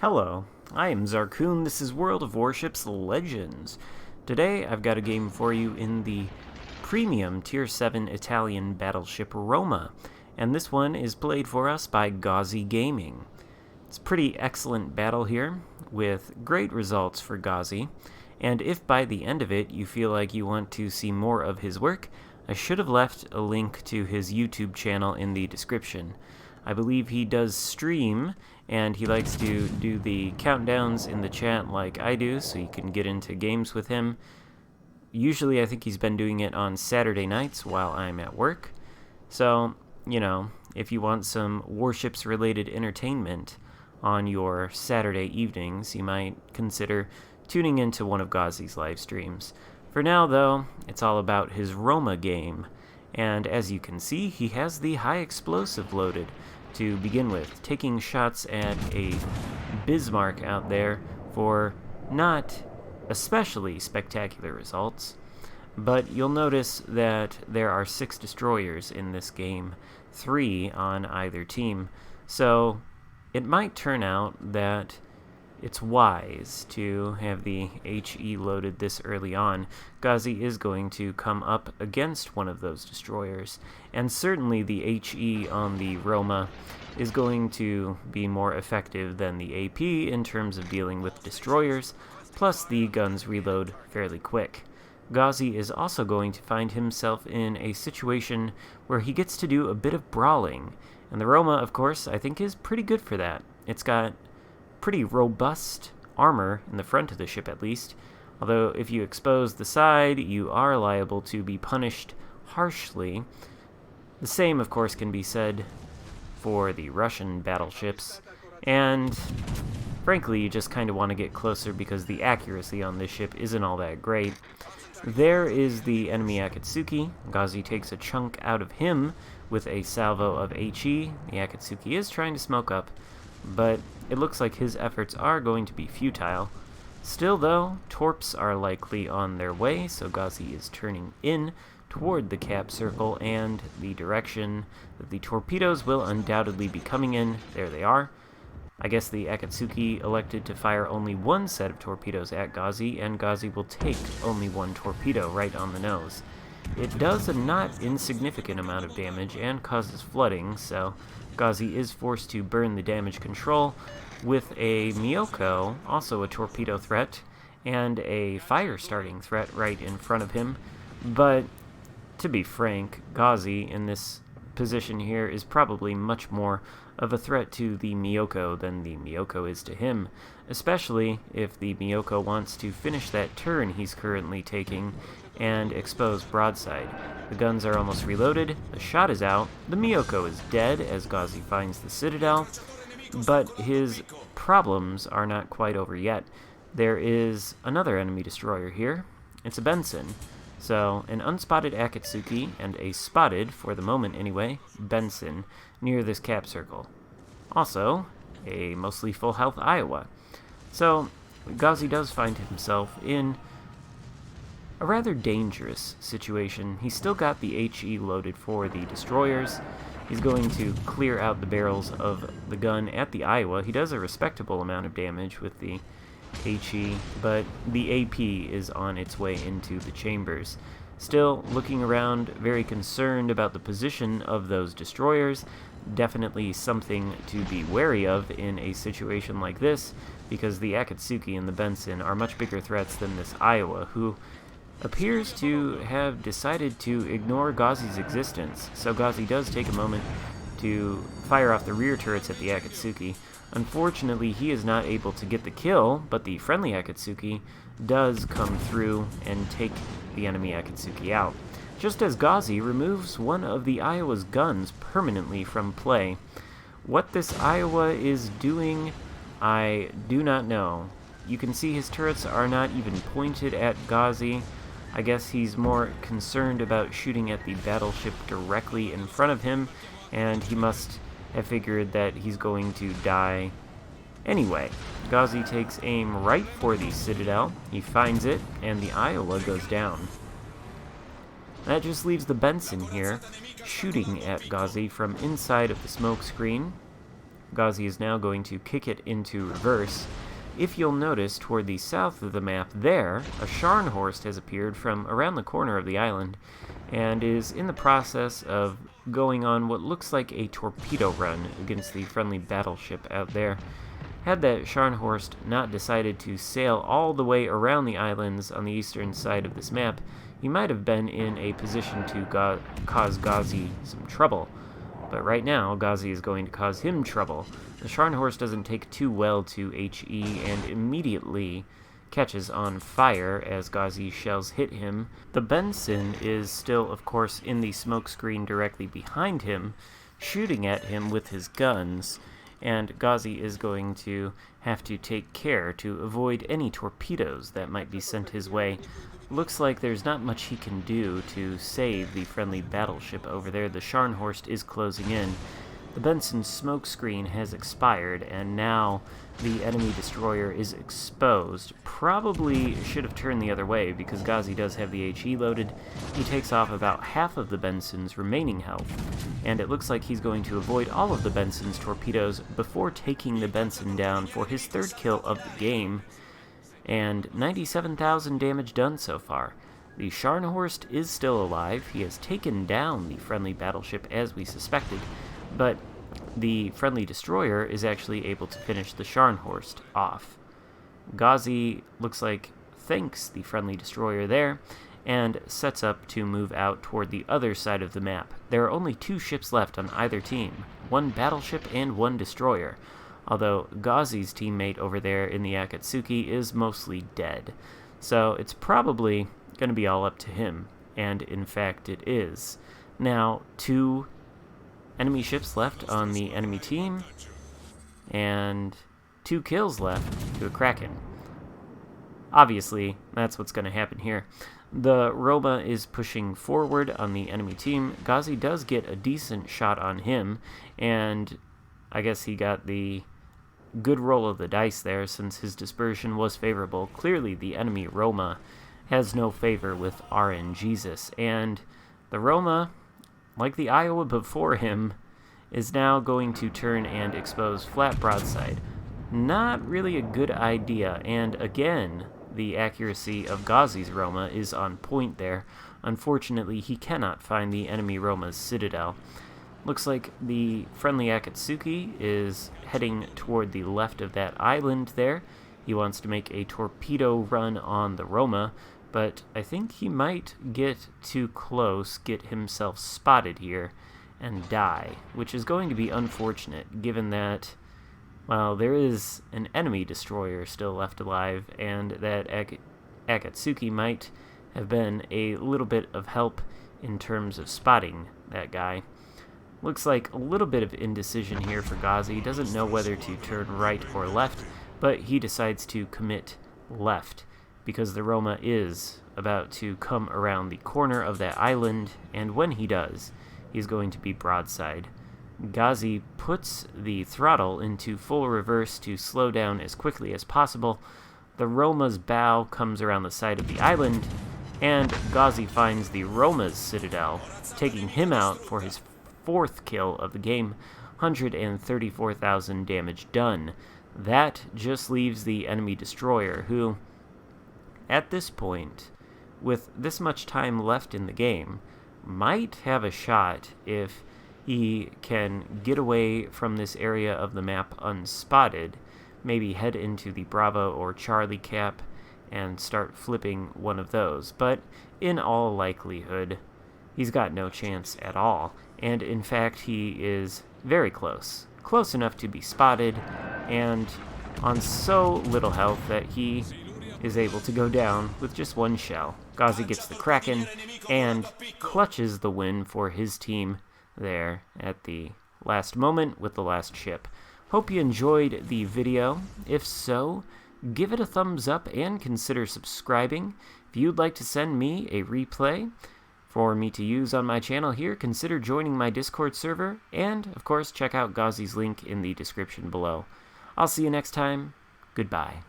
Hello, I am Xarkun. This is World of Warships Legends. Today I've got a game for you in the premium Tier 7 Italian battleship Roma, and this one is played for us by Gauzy Gaming. It's a pretty excellent battle here, with great results for Gauzy, and if by the end of it you feel like you want to see more of his work, I should have left a link to his YouTube channel in the description. I believe he does stream, and he likes to do the countdowns in the chat like I do, so you can get into games with him. Usually I think he's been doing it on Saturday nights while I'm at work. So, you know, if you want some Warships-related entertainment on your Saturday evenings, you might consider tuning into one of Gauzy's live streams. For now, though, it's all about his Roma game, and as you can see, he has the high explosive loaded to begin with, taking shots at a Bismarck out there for not especially spectacular results. But you'll notice that there are 6 destroyers in this game, 3 on either team, so it might turn out that it's wise to have the HE loaded this early on. Gauzy is going to come up against one of those destroyers, and certainly the HE on the Roma is going to be more effective than the AP in terms of dealing with destroyers, plus the guns reload fairly quick. Gauzy is also going to find himself in a situation where he gets to do a bit of brawling, and the Roma, of course, I think is pretty good for that. It's got pretty robust armor in the front of the ship, at least, although if you expose the side, you are liable to be punished harshly. The same, of course, can be said for the Russian battleships, and frankly, you just kind of want to get closer because the accuracy on this ship isn't all that great. There is the enemy Akatsuki. Gauzy takes a chunk out of him with a salvo of HE. The Akatsuki is trying to smoke up, but it looks like his efforts are going to be futile. Still, though, torps are likely on their way, so Gauzy is turning in toward the cap circle and the direction that the torpedoes will undoubtedly be coming in. There they are. I guess the Akatsuki elected to fire only one set of torpedoes at Gauzy, and Gauzy will take only one torpedo right on the nose. It does a not insignificant amount of damage and causes flooding, so Gauzy is forced to burn the damage control with a Miyoko, also a torpedo threat, and a fire-starting threat right in front of him. But to be frank, Gauzy in this position here is probably much more of a threat to the Miyoko than the Miyoko is to him, especially if the Miyoko wants to finish that turn he's currently taking and expose broadside. The guns are almost reloaded, the shot is out, the Miyoko is dead as Gauzy finds the Citadel, but his problems are not quite over yet. There is another enemy destroyer here. It's a Benson. So, an unspotted Akatsuki and a spotted, for the moment anyway, Benson near this cap circle. Also, a mostly full health Iowa. So, Gauzy does find himself in a rather dangerous situation. He's still got the HE loaded for the destroyers. He's going to clear out the barrels of the gun at the Iowa. He does a respectable amount of damage with the HE, but the AP is on its way into the chambers. Still looking around, very concerned about the position of those destroyers. Definitely something to be wary of in a situation like this, because the Akatsuki and the Benson are much bigger threats than this Iowa, who appears to have decided to ignore Gauzy's existence. So Gauzy does take a moment to fire off the rear turrets at the Akatsuki. Unfortunately, he is not able to get the kill, but the friendly Akatsuki does come through and take the enemy Akatsuki out, just as Gauzy removes one of the Iowa's guns permanently from play. What this Iowa is doing, I do not know. You can see his turrets are not even pointed at Gauzy. I guess he's more concerned about shooting at the battleship directly in front of him, and he must have figured that he's going to die anyway. Gauzy takes aim right for the Citadel. He finds it, and the Iowa goes down. That just leaves the Benson here, shooting at Gauzy from inside of the smoke screen. Ghazi is now going to kick it into reverse. If you'll notice, toward the south of the map there, a Scharnhorst has appeared from around the corner of the island and is in the process of going on what looks like a torpedo run against the friendly battleship out there. Had that Scharnhorst not decided to sail all the way around the islands on the eastern side of this map, he might have been in a position to cause Ghazi some trouble. But right now, Ghazi is going to cause him trouble. The Scharnhorst doesn't take too well to HE and immediately catches on fire as Ghazi shells hit him. The Benson is still, of course, in the smoke screen directly behind him, shooting at him with his guns, and Ghazi is going to have to take care to avoid any torpedoes that might be sent his way. Looks like there's not much he can do to save the friendly battleship over there. The Scharnhorst is closing in. The Benson's smoke screen has expired, and now the enemy destroyer is exposed. Probably should have turned the other way, because Ghazi does have the HE loaded. He takes off about half of the Benson's remaining health, and it looks like he's going to avoid all of the Benson's torpedoes before taking the Benson down for his third kill of the game, and 97,000 damage done so far. The Scharnhorst is still alive. He has taken down the friendly battleship as we suspected, but the friendly destroyer is actually able to finish the Scharnhorst off. Ghazi looks like thanks the friendly destroyer there and sets up to move out toward the other side of the map. There are only 2 ships left on either team, 1 battleship and 1 destroyer, although Ghazi's teammate over there in the Akatsuki is mostly dead. So it's probably going to be all up to him, and in fact it is. Now, 2 enemy ships left on the enemy team, and 2 kills left to a Kraken. Obviously, that's what's going to happen here. The Roma is pushing forward on the enemy team. Ghazi does get a decent shot on him, and I guess he got the good roll of the dice there since his dispersion was favorable. Clearly, the enemy Roma has no favor with RNGesus, and the Roma, like the Iowa before him, is now going to turn and expose flat broadside. Not really a good idea, and again, the accuracy of Ghazi's Roma is on point there. Unfortunately, he cannot find the enemy Roma's citadel. Looks like the friendly Akatsuki is heading toward the left of that island there. He wants to make a torpedo run on the Roma, but I think he might get too close, get himself spotted here, and die, which is going to be unfortunate, given that, well, there is an enemy destroyer still left alive, and that Akatsuki might have been a little bit of help in terms of spotting that guy. Looks like a little bit of indecision here for Ghazi. He doesn't know whether to turn right or left, but he decides to commit left, because the Roma is about to come around the corner of that island, and when he does, he's going to be broadside. Ghazi puts the throttle into full reverse to slow down as quickly as possible. The Roma's bow comes around the side of the island, and Ghazi finds the Roma's citadel, taking him out for his 4th kill of the game. 134,000 damage done. That just leaves the enemy destroyer, who, at this point, with this much time left in the game, might have a shot if he can get away from this area of the map unspotted, maybe head into the Bravo or Charlie cap and start flipping one of those. But in all likelihood, he's got no chance at all, and in fact he is very close. Close enough to be spotted, and on so little health that he is able to go down with just 1 shell. Ghazi gets the Kraken and clutches the win for his team there at the last moment with the last ship. Hope you enjoyed the video. If so, give it a thumbs up and consider subscribing. If you'd like to send me a replay for me to use on my channel here, consider joining my Discord server, and of course check out Ghazi's link in the description below. I'll see you next time. Goodbye.